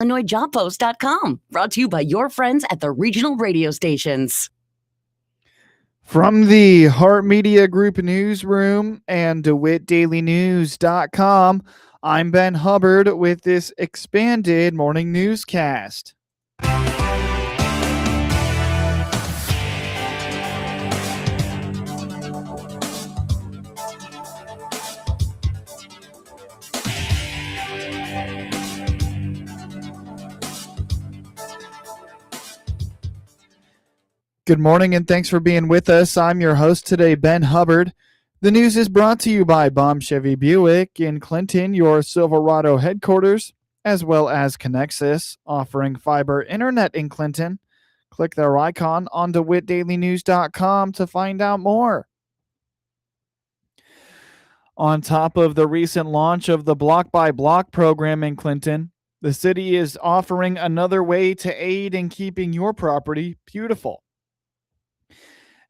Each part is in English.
IllinoisJobPost.com, brought to you by your friends at the regional radio stations. From the Heart Media Group newsroom and DeWittDailyNews.com, I'm Ben Hubbard with this expanded morning newscast. Good morning and thanks for being with us. I'm your host today, Ben Hubbard. The news is brought to you by Baum Chevy Buick in Clinton, your Silverado headquarters, as well as Connexus, offering fiber internet in Clinton. Click their icon on DeWittDailyNews.com to find out more. On top of the recent launch of the Block by Block program in Clinton, the city is offering another way to aid in keeping your property beautiful.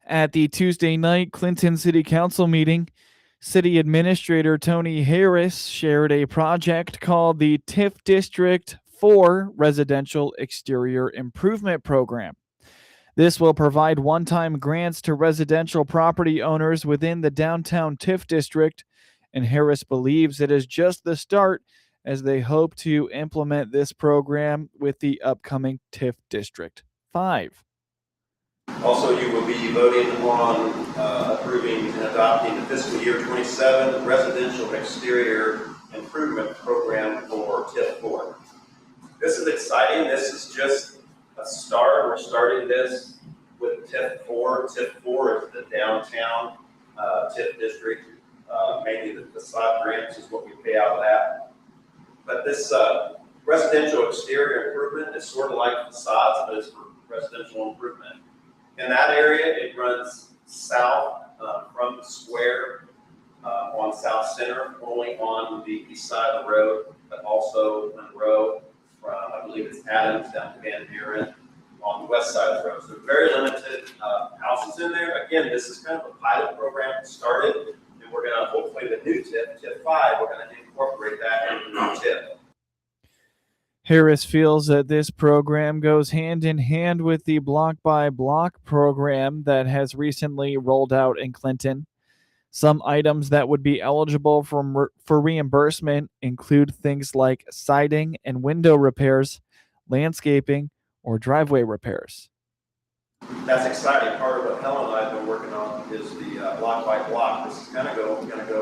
At the Tuesday night Clinton City Council meeting, City Administrator Tony Harris shared a project called the TIF District 4 Residential Exterior Improvement Program. This will provide one-time grants to residential property owners within the downtown TIF district, and Harris believes it is just the start as they hope to implement this program with the upcoming TIF District 5. Also, you will be voting on approving and adopting the fiscal year 27 Residential Exterior Improvement Program for TIF 4. This is exciting. This is just a start. We're starting this with TIF 4. TIF 4 is the downtown TIF district. Mainly the facade grants is what we pay out of that. But this residential exterior improvement is sort of like facades, but it's for residential improvement. In that area, it runs south from the square on South Center, only on the east side of the road, but also Monroe from, I believe it's Adams down to Van Buren on the west side of the road. So very limited houses in there. Again, this is kind of a pilot program that started, and we're going to, hopefully the new TIF 5, we're going to incorporate that into the new TIF. Harris feels that this program goes hand in hand with the Block by Block program that has recently rolled out in Clinton. Some items that would be eligible for reimbursement include things like siding and window repairs, landscaping, or driveway repairs. That's exciting. Part of what Helen and I have been working on is the Block by Block. This is going to go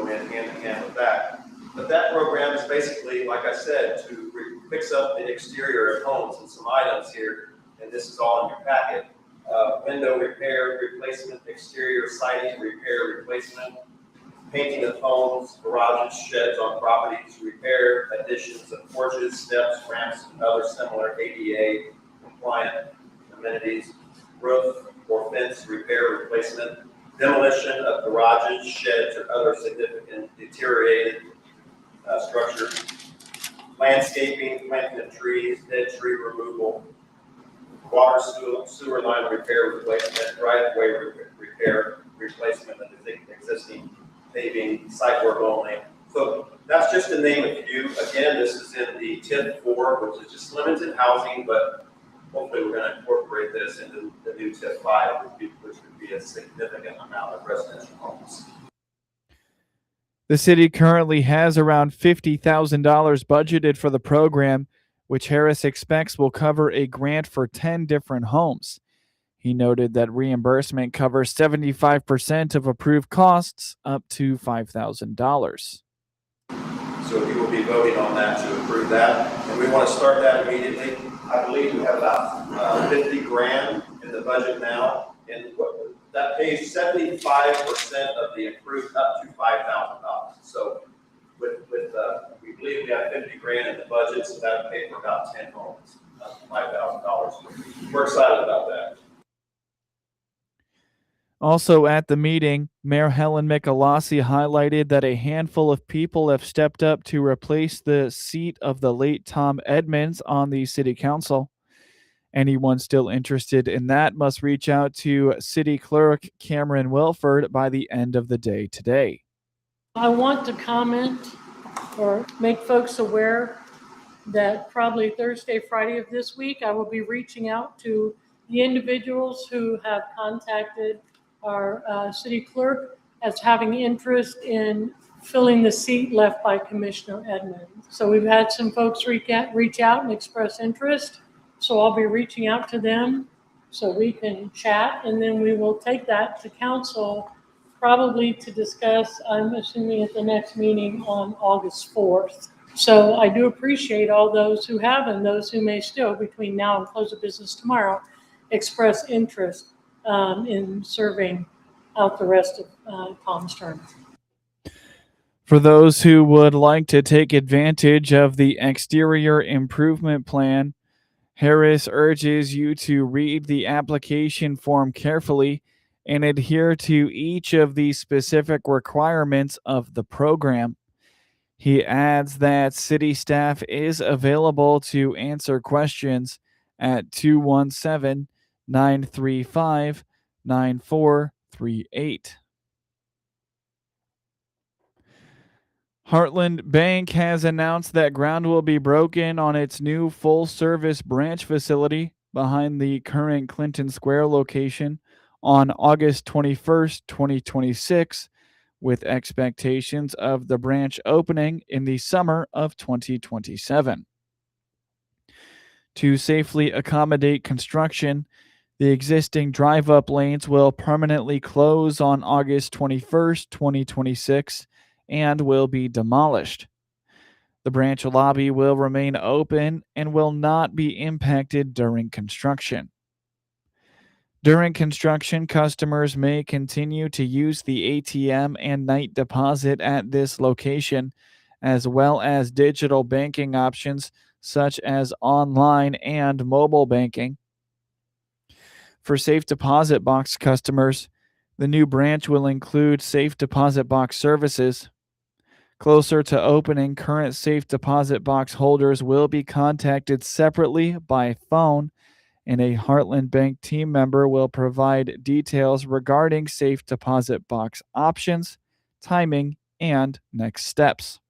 in hand with that. But that program is basically, like I said, to fix up the exterior of homes, and some items here, and this is all in your packet. Window repair, replacement, exterior siding, repair, replacement, painting of homes, garages, sheds on properties, repair, additions of porches, steps, ramps, and other similar ADA compliant amenities, roof or fence repair, replacement, demolition of garages, sheds, or other significant deteriorated structure, landscaping, planting of trees, dead tree removal, water sewer line repair, replacement, driveway repair, replacement of existing paving, site work only. So that's just to name a few. Again, this is in the TIF 4, which is just limited housing, but hopefully we're going to incorporate this into the new TIF 5, which would be a significant amount of residential homes. The city currently has around $50,000 budgeted for the program, which Harris expects will cover a grant for 10 different homes. He noted that reimbursement covers 75% of approved costs up to $5,000. So you will be voting on that to approve that, and we want to start that immediately. I believe we have about 50 grand in the budget now, and that pays 75% of the approved up to $5,000. So we believe we have 50 grand in the budget, so that would pay for about 10 homes, up to $5,000. We're excited about that. Also at the meeting, Mayor Helen Michalossi highlighted that a handful of people have stepped up to replace the seat of the late Tom Edmonds on the city council. Anyone still interested in that must reach out to City Clerk Cameron Wilford by the end of the day today. I want to comment or make folks aware that probably Thursday, Friday of this week, I will be reaching out to the individuals who have contacted our city clerk as having interest in filling the seat left by Commissioner Edmund. So we've had some folks reach out and express interest. So I'll be reaching out to them so we can chat, and then we will take that to council probably to discuss, I'm assuming at the next meeting on August 4th. So I do appreciate all those who have and those who may still, between now and close of business tomorrow, express interest in serving out the rest of Tom's term. For those who would like to take advantage of the exterior improvement plan, Harris urges you to read the application form carefully and adhere to each of the specific requirements of the program. He adds that city staff is available to answer questions at 217-935-9438. Heartland Bank has announced that ground will be broken on its new full-service branch facility behind the current Clinton Square location on August 21st, 2026, with expectations of the branch opening in the summer of 2027. To safely accommodate construction, the existing drive-up lanes will permanently close on August 21st, 2026, and will be demolished. The branch lobby will remain open and will not be impacted during construction. During construction, customers may continue to use the ATM and night deposit at this location, as well as digital banking options such as online and mobile banking. For safe deposit box customers, the new branch will include safe deposit box services. Closer to opening, current safe deposit box holders will be contacted separately by phone, and a Heartland Bank team member will provide details regarding safe deposit box options, timing, and next steps.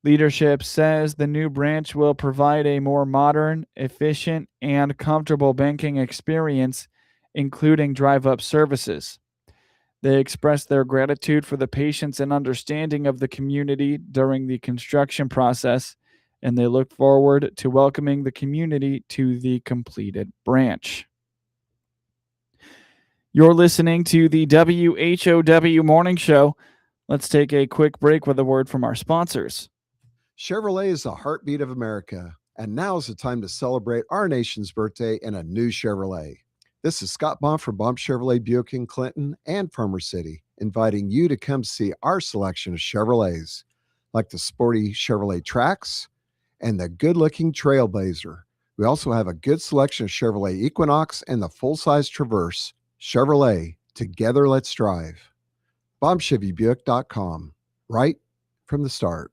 Leadership says the new branch will provide a more modern, efficient, and comfortable banking experience, including drive-up services. They express their gratitude for the patience and understanding of the community during the construction process, and they look forward to welcoming the community to the completed branch. You're listening to the WHOW Morning Show. Let's take a quick break with a word from our sponsors. Chevrolet is the heartbeat of America, and now is the time to celebrate our nation's birthday in a new Chevrolet. This is Scott Baum from Baum Chevrolet Buick in Clinton and Farmer City, inviting you to come see our selection of Chevrolets, like the sporty Chevrolet Trax and the good-looking Trailblazer. We also have a good selection of Chevrolet Equinox and the full-size Traverse. Chevrolet, together let's drive. BaumChevyBuick.com, right from the start.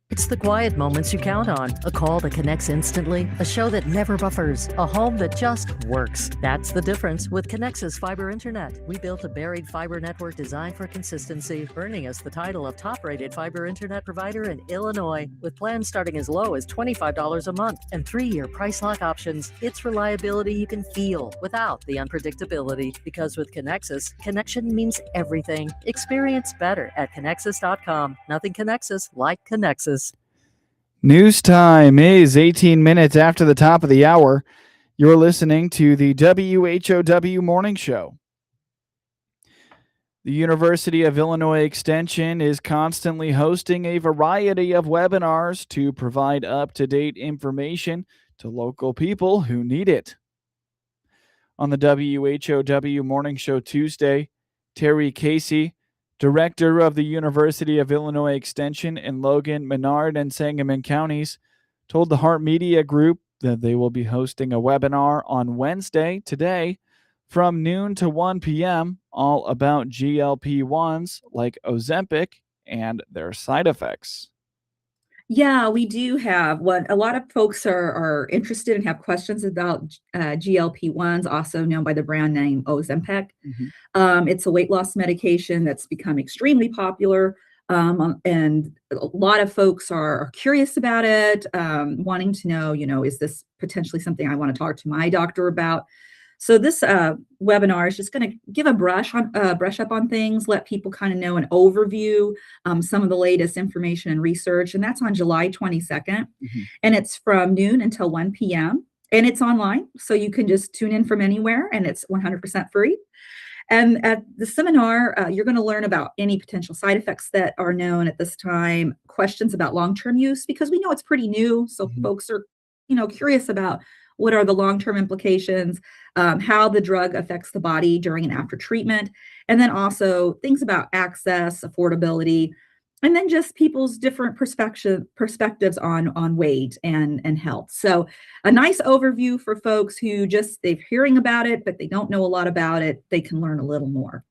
It's the quiet moments you count on. A call that connects instantly, a show that never buffers, a home that just works. That's the difference with Connexus Fiber Internet. We built a buried fiber network designed for consistency, earning us the title of top-rated fiber internet provider in Illinois. With plans starting as low as $25 a month and 3-year price lock options, it's reliability you can feel without the unpredictability. Because with Connexus, connection means everything. Experience better at Connexus.com. Nothing Connexus like Connexus. News time is 18 minutes after the top of the hour. You're listening to the WHOW Morning Show. The University of Illinois Extension is constantly hosting a variety of webinars to provide up-to-date information to local people who need it. On the WHOW Morning Show Tuesday, Terry Casey, Director of the University of Illinois Extension in Logan, Menard, and Sangamon counties, told the Heart Media Group that they will be hosting a webinar on Wednesday, today, from noon to 1 p.m., all about GLP-1s like Ozempic and their side effects. Yeah, we do have what a lot of folks are interested and have questions about GLP-1s, also known by the brand name Ozempic. It's a weight loss medication that's become extremely popular. And a lot of folks are curious about it, wanting to know, is this potentially something I want to talk to my doctor about? So this webinar is just going to give a brush up on things, let people kind of know an overview, some of the latest information and research, and that's on July 22nd, and it's from noon until 1 p.m. and it's online, so you can just tune in from anywhere, and it's 100% free. And at the seminar, you're going to learn about any potential side effects that are known at this time, questions about long-term use, because we know it's pretty new. So folks are, curious about what are the long-term implications, how the drug affects the body during and after treatment, and then also things about access, affordability, and then just people's different perspectives on weight and health. So a nice overview for folks who they're hearing about it, but they don't know a lot about it. They can learn a little more.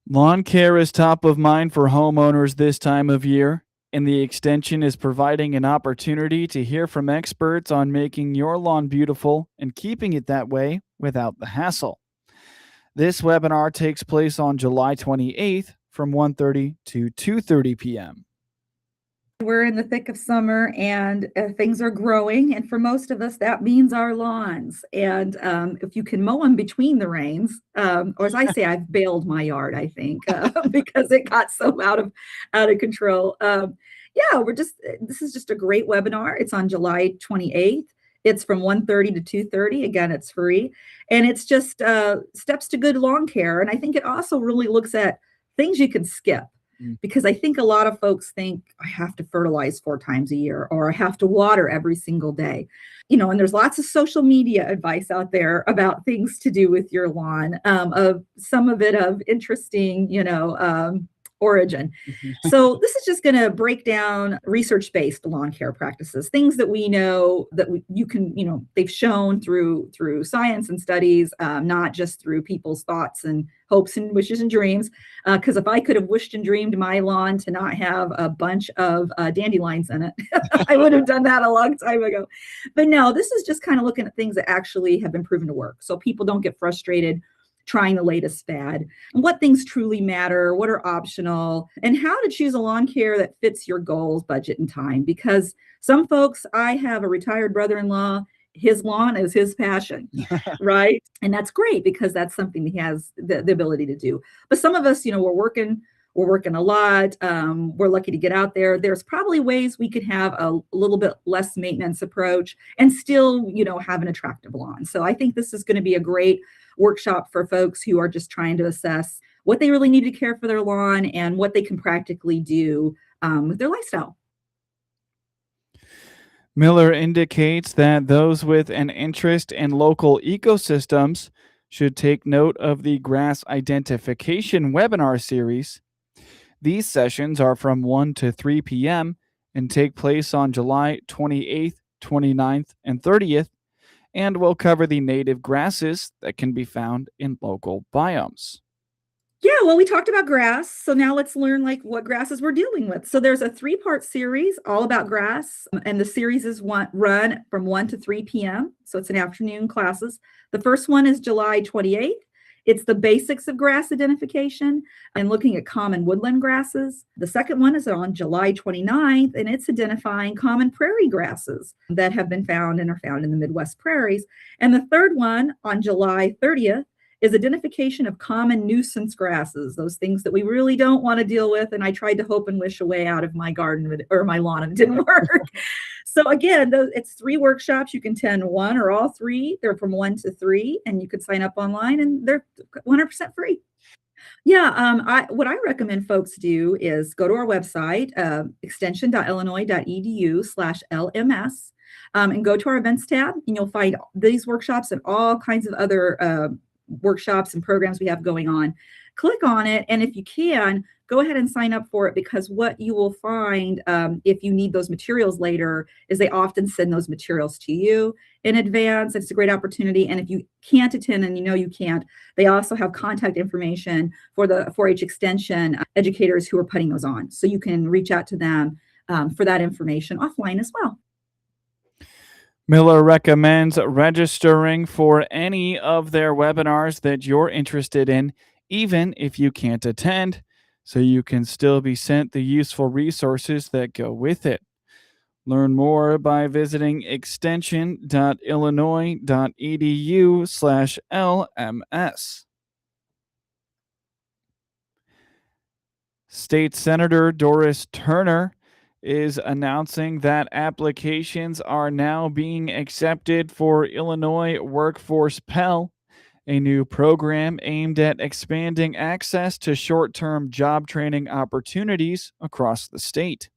Lawn care is top of mind for homeowners this time of year, and the extension is providing an opportunity to hear from experts on making your lawn beautiful and keeping it that way without the hassle. This webinar takes place on July 28th from 1:30 to 2:30 p.m. We're in the thick of summer, and things are growing, and for most of us that means our lawns. And if you can mow them between the rains, or as I say, I've bailed my yard, I think, because it got so out of control. This is just a great webinar. It's on July 28th. It's from 1:30 to 2:30. Again, it's free, and it's just steps to good lawn care. And I think it also really looks at things you can skip, because I think a lot of folks think I have to fertilize 4 times a year, or I have to water every single day. And there's lots of social media advice out there about things to do with your lawn, of some of it of interesting, origin. So this is just going to break down research-based lawn care practices, things that we know that you can, they've shown through science and studies, not just through people's thoughts and hopes and wishes and dreams. Because if I could have wished and dreamed my lawn to not have a bunch of dandelions in it, I would have done that a long time ago. But no, this is just kind of looking at things that actually have been proven to work, so people don't get frustrated trying the latest fad, and what things truly matter, what are optional, and how to choose a lawn care that fits your goals, budget, and time. Because some folks, I have a retired brother-in-law, his lawn is his passion, right? And that's great, because that's something he has the ability to do. But some of us, we're working a lot. We're lucky to get out there. There's probably ways we could have a little bit less maintenance approach and still, have an attractive lawn. So I think this is going to be a great workshop for folks who are just trying to assess what they really need to care for their lawn and what they can practically do with their lifestyle. Miller indicates that those with an interest in local ecosystems should take note of the grass identification webinar series. These sessions are from 1 to 3 p.m. and take place on July 28th, 29th, and 30th, and will cover the native grasses that can be found in local biomes. Yeah, well, we talked about grass, so now let's learn what grasses we're dealing with. So there's a 3-part series all about grass, and the series is run from 1 to 3 p.m., so it's an afternoon classes. The first one is July 28th. It's the basics of grass identification and looking at common woodland grasses. The second one is on July 29th, and it's identifying common prairie grasses that have been found and are found in the Midwest prairies. And the third one on July 30th is identification of common nuisance grasses, those things that we really don't want to deal with. And I tried to hope and wish a way out of my garden or my lawn, and it didn't work. So again, it's 3 workshops. You can attend one or all 3. They're from 1 to 3, and you could sign up online, and they're 100% free. Yeah, what I recommend folks do is go to our website, extension.illinois.edu/LMS, and go to our events tab, and you'll find these workshops and all kinds of other workshops and programs we have going on. Click on it, and if you can, go ahead and sign up for it, because what you will find if you need those materials later is they often send those materials to you in advance. It's a great opportunity. And if you can't attend, and you can't, they also have contact information for the 4-H extension educators who are putting those on. So you can reach out to them for that information offline as well. Miller recommends registering for any of their webinars that you're interested in, even if you can't attend. so you can still be sent the useful resources that go with it. Learn more by visiting extension.illinois.edu/LMS. State Senator Doris Turner is announcing that applications are now being accepted for Illinois Workforce Pell, a new program aimed at expanding access to short-term job training opportunities across the state.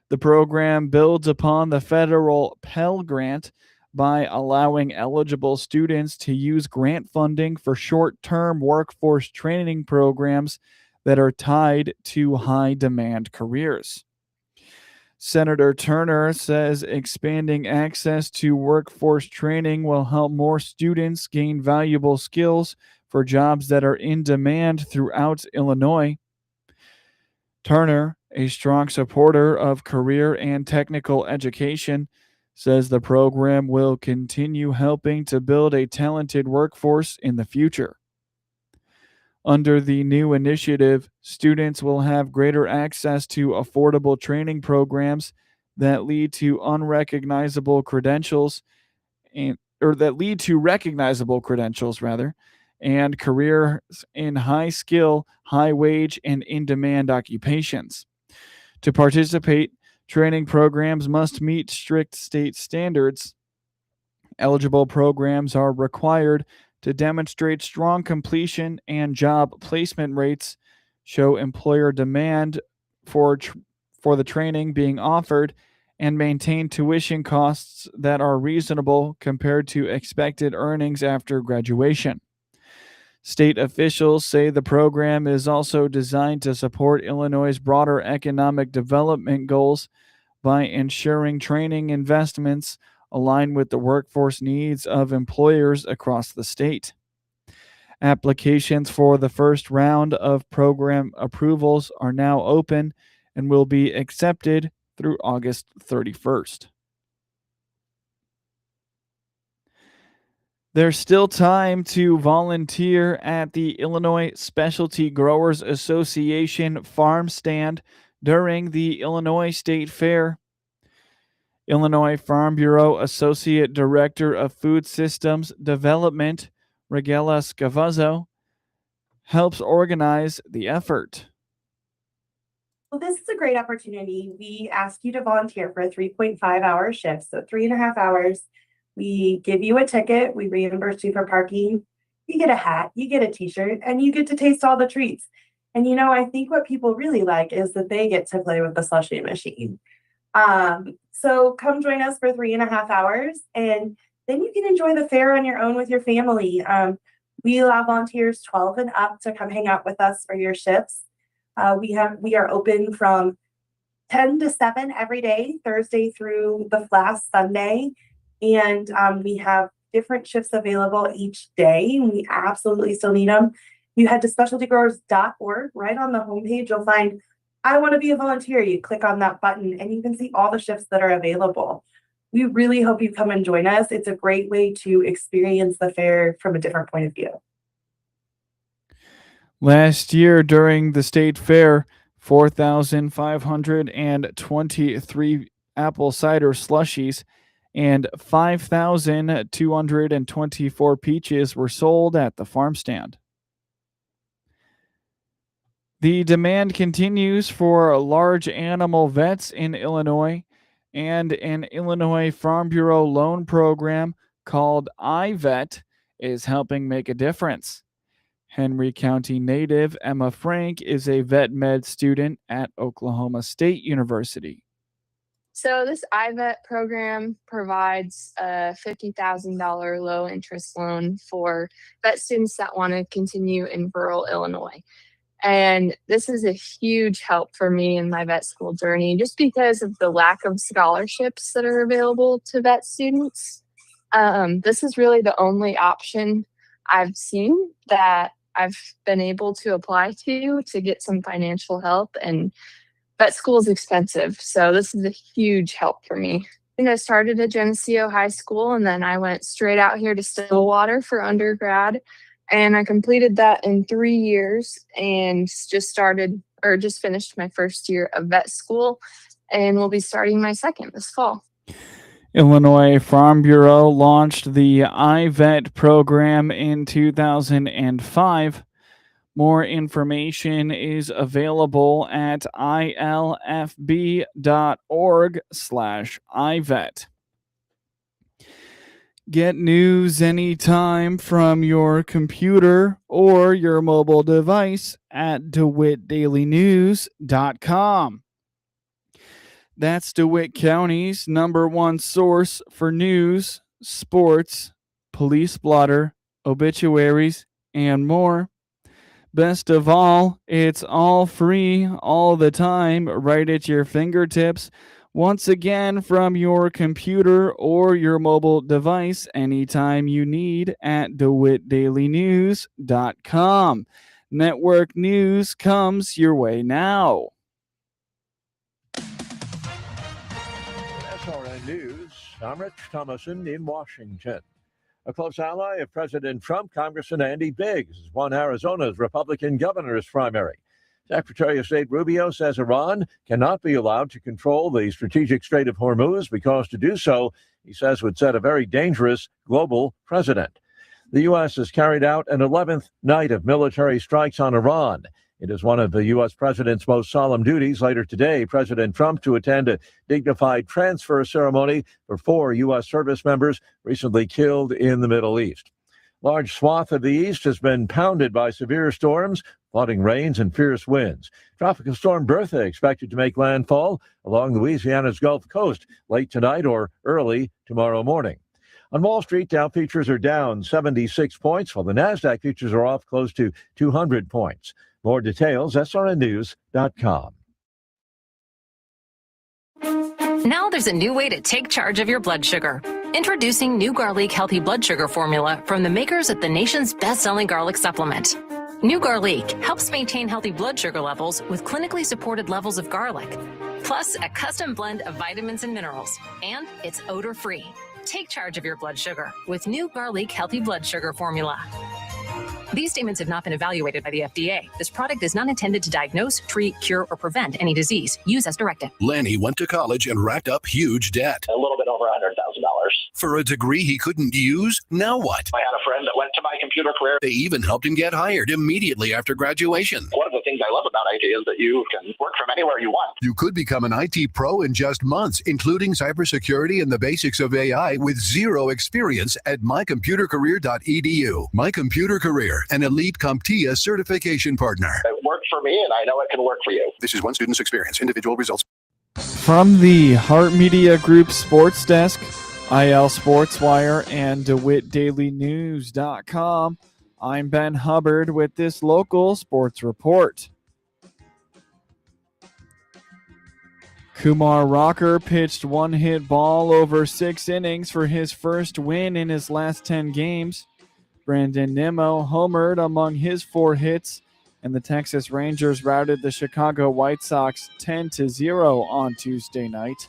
The program builds upon the federal Pell Grant by allowing eligible students to use grant funding for short-term workforce training programs that are tied to high-demand careers. Senator Turner says expanding access to workforce training will help more students gain valuable skills for jobs that are in demand throughout Illinois. Turner, a strong supporter of career and technical education, says the program will continue helping to build a talented workforce in the future. Under the new initiative, students will have greater access to affordable training programs that lead to recognizable credentials and careers in high skill, high wage, and in demand occupations. To participate, training programs must meet strict state standards. Eligible programs are required to demonstrate strong completion and job placement rates, show employer demand for the training being offered, and maintain tuition costs that are reasonable compared to expected earnings after graduation. State officials say the program is also designed to support Illinois' broader economic development goals by ensuring training investments align with the workforce needs of employers across the state. Applications for the first round of program approvals are now open and will be accepted through August 31st. There's still time to volunteer at the Illinois Specialty Growers Association farm stand during the Illinois State Fair. Illinois Farm Bureau Associate Director of Food Systems Development, Regela Scavazzo, helps organize the effort. Well, this is a great opportunity. We ask you to volunteer for a 3.5-hour shift, so 3.5 hours. We give you a ticket, we reimburse you for parking, you get a hat, you get a t-shirt, and you get to taste all the treats. And I think what people really like is that they get to play with the slushie machine. So come join us for 3.5 hours, and then you can enjoy the fair on your own with your family. We allow volunteers 12 and up to come hang out with us for your shifts. We are open from 10 to 7 every day, Thursday through the last Sunday. And we have different shifts available each day. We absolutely still need them. You head to specialtygrowers.org. Right on the homepage, you'll find I want to be a volunteer. You click on that button and you can see all the shifts that are available. We really hope you come and join us. It's a great way to experience the fair from a different point of view. Last year during the state fair, 4,523 apple cider slushies and 5,224 peaches were sold at the farm stand. The demand continues for large animal vets in Illinois, and an Illinois Farm Bureau loan program called iVet is helping make a difference. Henry County native Emma Frank is a vet med student at Oklahoma State University. So this iVet program provides a $50,000 low interest loan for vet students that want to continue in rural Illinois. And this is a huge help for me in my vet school journey, just because of the lack of scholarships that are available to vet students. This is really the only option I've seen that I've been able to apply to get some financial help, and vet school is expensive. So this is a huge help for me. I started at Geneseo High School, and then I went straight out here to Stillwater for undergrad. And I completed that in 3 years and just finished my first year of vet school and will be starting my second this fall. Illinois Farm Bureau launched the iVet program in 2005. More information is available at ilfb.org/iVet. Get news anytime from your computer or your mobile device at DeWittDailyNews.com. That's DeWitt County's #1 source for news, sports, police blotter, obituaries, and more. Best of all, it's all free all the time, right at your fingertips. Once again, from your computer or your mobile device, anytime you need at DeWittDailyNews.com. Network news comes your way now. SRN News, I'm Rich Thomason in Washington. A close ally of President Trump, Congressman Andy Biggs, has won Arizona's Republican governor's primary. Secretary of State Rubio says Iran cannot be allowed to control the strategic Strait of Hormuz because to do so, he says, would set a very dangerous global precedent. The U.S. has carried out an 11th night of military strikes on Iran. It is one of the U.S. president's most solemn duties. Later today, President Trump to attend a dignified transfer ceremony for 4 U.S. service members recently killed in the Middle East. Large swath of the east has been pounded by severe storms, flooding rains, and fierce winds. Tropical storm Bertha expected to make landfall along Louisiana's Gulf Coast late tonight or early tomorrow morning. On Wall Street, Dow futures are down 76 points, while the NASDAQ futures are off close to 200 points. More details, srnnews.com. Now there's a new way to take charge of your blood sugar. Introducing New Garlic Healthy Blood Sugar Formula from the makers of the nation's best-selling garlic supplement. New Garlic helps maintain healthy blood sugar levels with clinically supported levels of garlic, plus a custom blend of vitamins and minerals, and it's odor-free. Take charge of your blood sugar with New Garlic Healthy Blood Sugar Formula. These statements have not been evaluated by the FDA. This product is not intended to diagnose, treat, cure, or prevent any disease. Use as directed. Lanny went to college and racked up huge debt. A little bit over $100,000. For a degree he couldn't use? Now what? I had a friend that went to my computer career. They even helped him get hired immediately after graduation. One of the things I love about IT is that you can work from anywhere you want. You could become an IT pro in just months, including cybersecurity and the basics of AI with zero experience at mycomputercareer.edu. My Computer Career, an elite CompTIA certification partner. It worked for me, and I know it can work for you. This is one student's experience. Individual results. From the Hart Media Group Sports Desk, IL Sports Wire, and DeWittDailyNews.com, I'm Ben Hubbard with this local sports report. Kumar Rocker pitched one-hit ball over 6 innings for his first win in his last 10 games. Brandon Nimmo homered among his 4 hits, and the Texas Rangers routed the Chicago White Sox 10-0 on Tuesday night.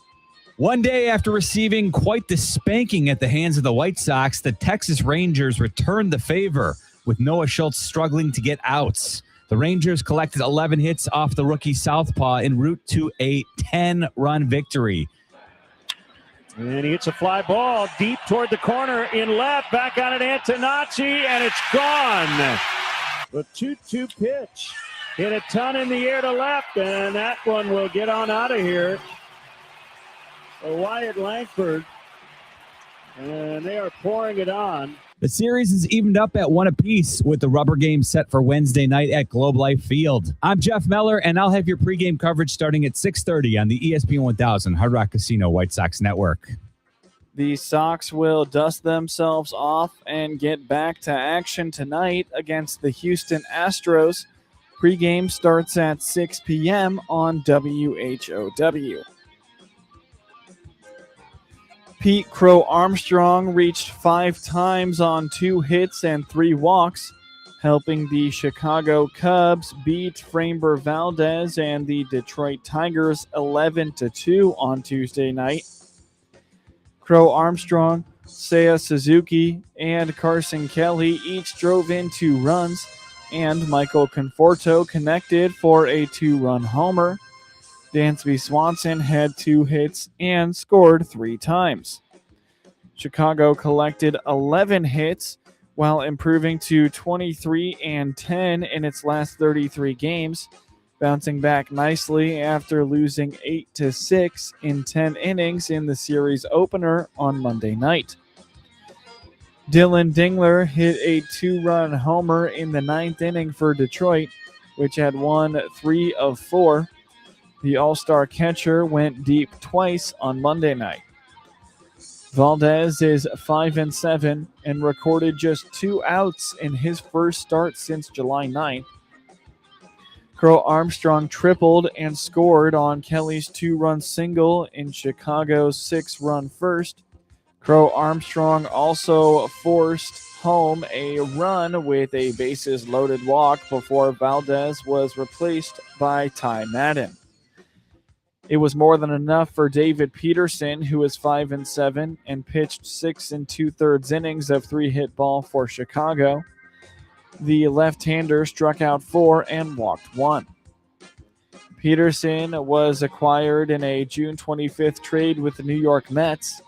One day after receiving quite the spanking at the hands of the White Sox, the Texas Rangers returned the favor, with Noah Schultz struggling to get outs. The Rangers collected 11 hits off the rookie southpaw en route to a 10-run victory. And he hits a fly ball deep toward the corner in left. Back on it, Antonacci, and it's gone. The 2-2 pitch. Hit a ton in the air to left, and that one will get on out of here. Wyatt Langford, and they are pouring it on. The series is evened up at 1 apiece with the rubber game set for Wednesday night at Globe Life Field. I'm Jeff Meller, and I'll have your pregame coverage starting at 6:30 on the ESPN 1000 Hard Rock Casino White Sox Network. The Sox will dust themselves off and get back to action tonight against the Houston Astros. Pregame starts at 6 p.m. on WHOW. Pete Crow Armstrong reached 5 times on 2 hits and 3 walks, helping the Chicago Cubs beat Framber Valdez and the Detroit Tigers 11-2 on Tuesday night. Crow Armstrong Seiya Suzuki and Carson Kelly each drove in 2 runs, and Michael Conforto connected for a 2-run homer. Dansby Swanson had 2 hits and scored 3 times. Chicago collected 11 hits while improving to 23-10 in its last 33 games, bouncing back nicely after losing 8-6 in 10 innings in the series opener on Monday night. Dylan Dingler hit a 2-run homer in the 9th inning for Detroit, which had won 3 of 4. The All-Star catcher went deep twice on Monday night. Valdez is 5-7 and recorded just 2 outs in his first start since July 9th. Crow Armstrong tripled and scored on Kelly's 2-run single in Chicago's 6-run first. Crow Armstrong also forced home a run with a bases-loaded walk before Valdez was replaced by Ty Madden. It was more than enough for David Peterson, who was 5-7 and pitched 6 2/3 innings of 3-hit ball for Chicago. The left-hander struck out 4 and walked 1. Peterson was acquired in a June 25th trade with the New York Mets.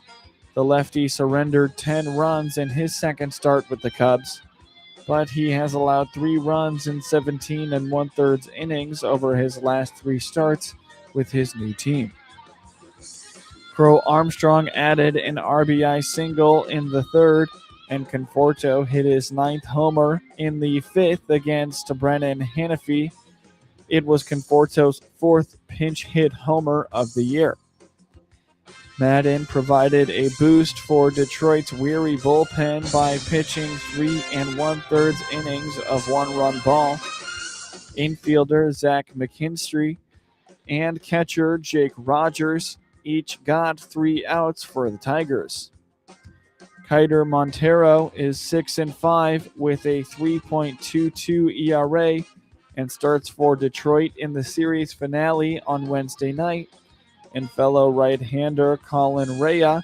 The lefty surrendered 10 runs in his second start with the Cubs, but he has allowed 3 runs in 17 1/3 innings over his last 3 starts with his new team. Crow Armstrong added an RBI single in the 3rd, and Conforto hit his 9th homer in the 5th against Brennan Hanafy. It was Conforto's 4th pinch hit homer of the year. Madden provided a boost for Detroit's weary bullpen by pitching 3 1/3 innings of 1-run ball. Infielder Zach McKinstry and catcher Jake Rogers each got 3 outs for the Tigers. Kiter Montero is 6-5 with a 3.22 ERA and starts for Detroit in the series finale on Wednesday night. And fellow right-hander Colin Rea,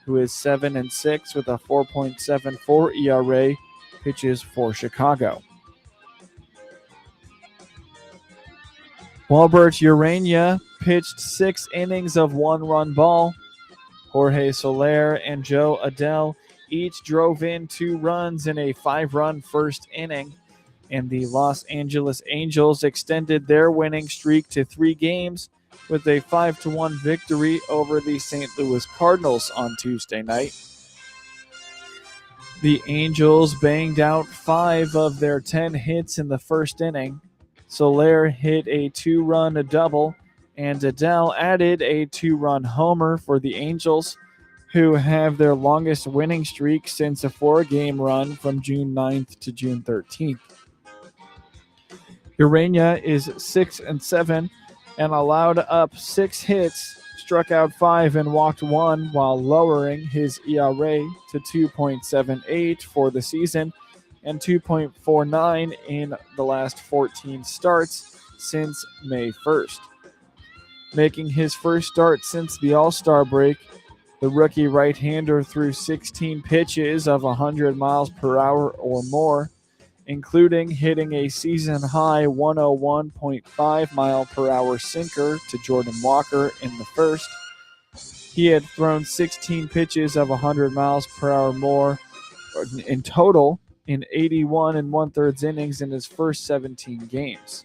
who is 7-6 with a 4.74 ERA, pitches for Chicago. Walbert Urania pitched 6 innings of 1-run ball. Jorge Soler and Joe Adell each drove in 2 runs in a 5-run first inning, and the Los Angeles Angels extended their winning streak to 3 games with a 5-1 victory over the St. Louis Cardinals on Tuesday night. The Angels banged out 5 of their 10 hits in the first inning. Soler hit a 2-run double, and Adell added a 2-run homer for the Angels, who have their longest winning streak since a 4-game run from June 9th to June 13th. Urania is 6-7 and allowed up 6 hits, struck out 5 and walked 1 while lowering his ERA to 2.78 for the season and 2.49 in the last 14 starts since May 1st. Making his first start since the All-Star break, the rookie right-hander threw 16 pitches of 100 miles per hour or more, including hitting a season-high 101.5 mile per hour sinker to Jordan Walker in the first. He had thrown 16 pitches of 100 miles per hour more in total in 81 1/3 innings in his first 17 games.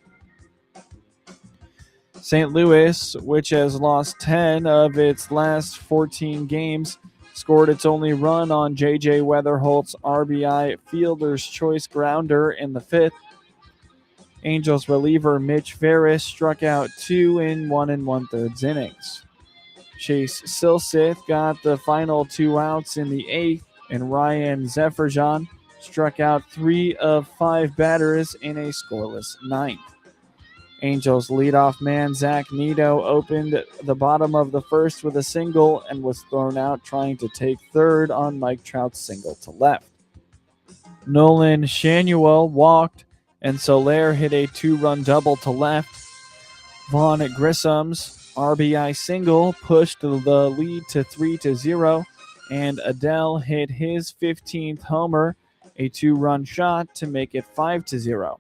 St. Louis, which has lost 10 of its last 14 games, scored its only run on J.J. Weatherholt's RBI fielder's choice grounder in the 5th. Angels reliever Mitch Ferris struck out 2 in 1 1/3 innings. Chase Silseth got the final 2 outs in the 8th, and Ryan Zefferjan struck out 3 of 5 batters in a scoreless 9th. Angels leadoff man Zach Neto opened the bottom of the first with a single and was thrown out trying to take third on Mike Trout's single to left. Nolan Shanuel walked, and Soler hit a 2-run double to left. Vaughn Grissom's RBI single pushed the lead to 3-0, and Adele hit his 15th homer, a 2-run shot to make it 5-0.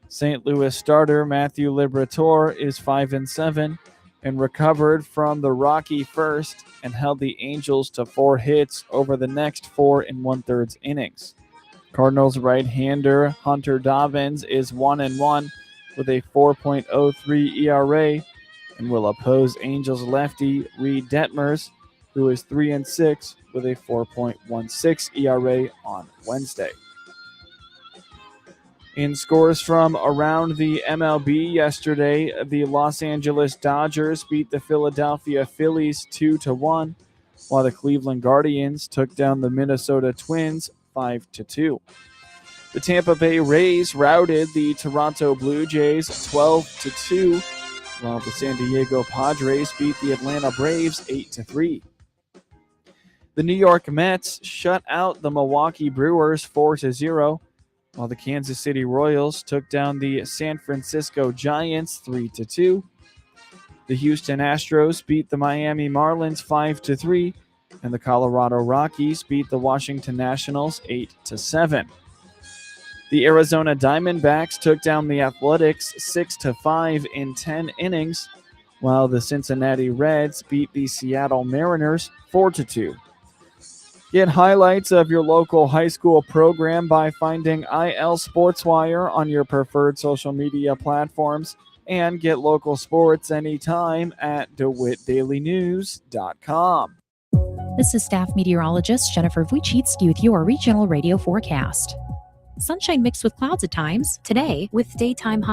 St. Louis starter Matthew Liberatore is 5-7 and recovered from the rocky first and held the Angels to 4 hits over the next 4 1/3 innings. Cardinals right-hander Hunter Dobbins is 1-1 with a 4.03 ERA and will oppose Angels lefty Reed Detmers, who is 3-6 with a 4.16 ERA on Wednesday. In scores from around the MLB yesterday, the Los Angeles Dodgers beat the Philadelphia Phillies 2-1, while the Cleveland Guardians took down the Minnesota Twins 5-2. The Tampa Bay Rays routed the Toronto Blue Jays 12-2, while the San Diego Padres beat the Atlanta Braves 8-3. The New York Mets shut out the Milwaukee Brewers 4-0, while the Kansas City Royals took down the San Francisco Giants 3-2. The Houston Astros beat the Miami Marlins 5-3, and the Colorado Rockies beat the Washington Nationals 8-7. The Arizona Diamondbacks took down the Athletics 6-5 in 10 innings, while the Cincinnati Reds beat the Seattle Mariners 4-2. Get highlights of your local high school program by finding IL SportsWire on your preferred social media platforms, and get local sports anytime at DeWittDailyNews.com. This is staff meteorologist Jennifer Wojcicki with your regional radio forecast. Sunshine mixed with clouds at times today with daytime highs